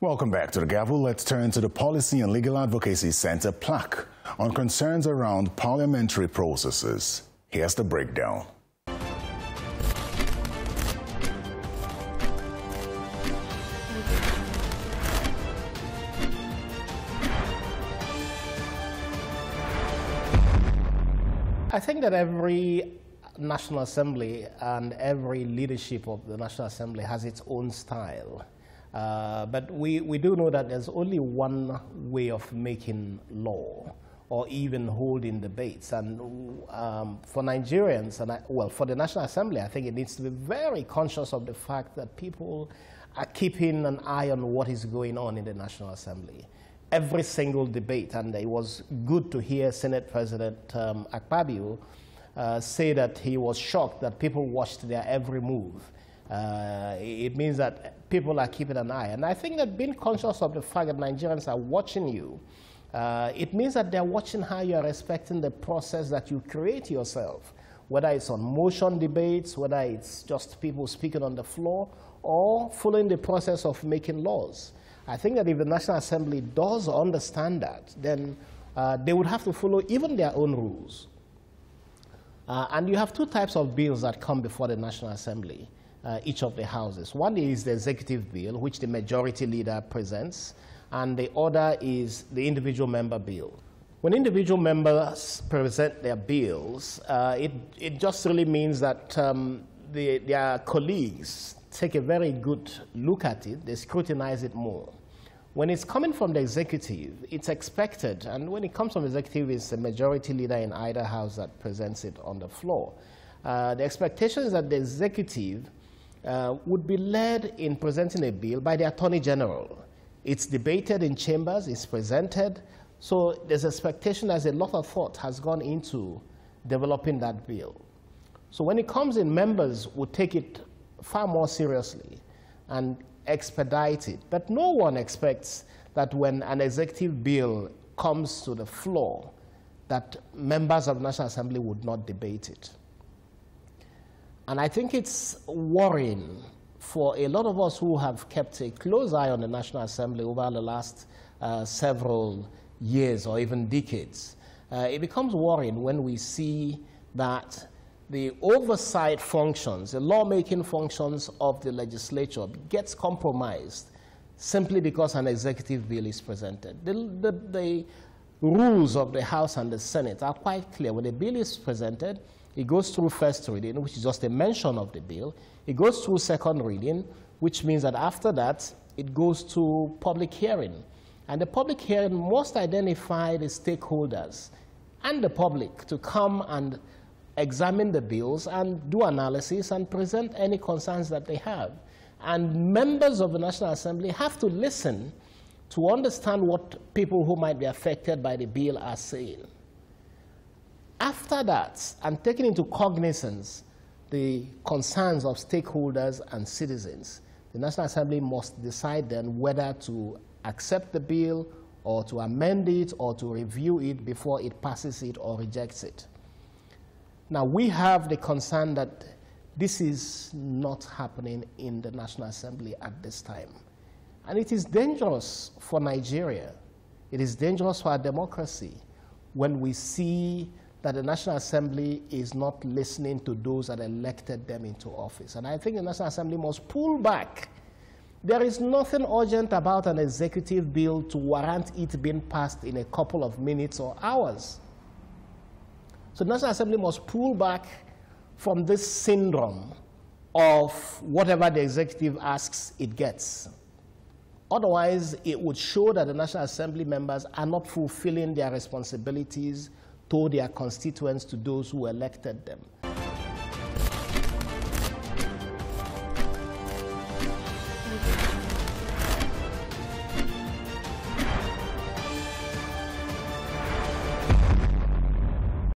Welcome back to the Gavel. Let's turn to the Policy and Legal Advocacy Center, Plac, on concerns around parliamentary processes. Here's the breakdown. I think that every National Assembly and every leadership of the National Assembly has its own style. But we do know that there's only one way of making law or even holding debates. And for Nigerians, and for the National Assembly, I think it needs to be very conscious of the fact that people are keeping an eye on what is going on in the National Assembly. Every single debate, and it was good to hear Senate President Akpabio say that he was shocked that people watched their every move. It means that people are keeping an eye. And I think that being conscious of the fact that Nigerians are watching you, it means that they're watching how you're respecting the process that you create yourself, whether it's on motion debates, whether it's just people speaking on the floor, or following the process of making laws. I think that if the National Assembly does understand that, then they would have to follow even their own rules. And you have two types of bills that come before the National Assembly, each of the houses. One is the executive bill, which the majority leader presents, and the other is the individual member bill. When individual members present their bills, it just really means that their colleagues take a very good look at it, they scrutinize it more. When it's coming from the executive, it's expected, and when it comes from the executive, it's the majority leader in either house that presents it on the floor. The expectation is that the executive would be led in presenting a bill by the Attorney General. It's debated in chambers, it's presented, so there's expectation as a lot of thought has gone into developing that bill. So when it comes in, members would take it far more seriously and expedite it. But no one expects that when an executive bill comes to the floor, that members of the National Assembly would not debate it. And I think it's worrying for a lot of us who have kept a close eye on the National Assembly over the last several years or even decades. It becomes worrying when we see that the oversight functions, the lawmaking functions of the legislature gets compromised simply because an executive bill is presented. The rules of the House and the Senate are quite clear. When a bill is presented, it goes through first reading, which is just a mention of the bill. It goes through second reading, which means that after that, it goes to public hearing. And the public hearing must identify the stakeholders and the public to come and examine the bills and do analysis and present any concerns that they have. And members of the National Assembly have to listen to understand what people who might be affected by the bill are saying. After that, and taking into cognizance the concerns of stakeholders and citizens, the National Assembly must decide then whether to accept the bill or to amend it or to review it before it passes it or rejects it. Now, we have the concern that this is not happening in the National Assembly at this time. And it is dangerous for Nigeria. It is dangerous for our democracy when we see that the National Assembly is not listening to those that elected them into office. And I think the National Assembly must pull back. There is nothing urgent about an executive bill to warrant it being passed in a couple of minutes or hours. So the National Assembly must pull back from this syndrome of whatever the executive asks, it gets. Otherwise, it would show that the National Assembly members are not fulfilling their responsibilities to their constituents, to those who elected them.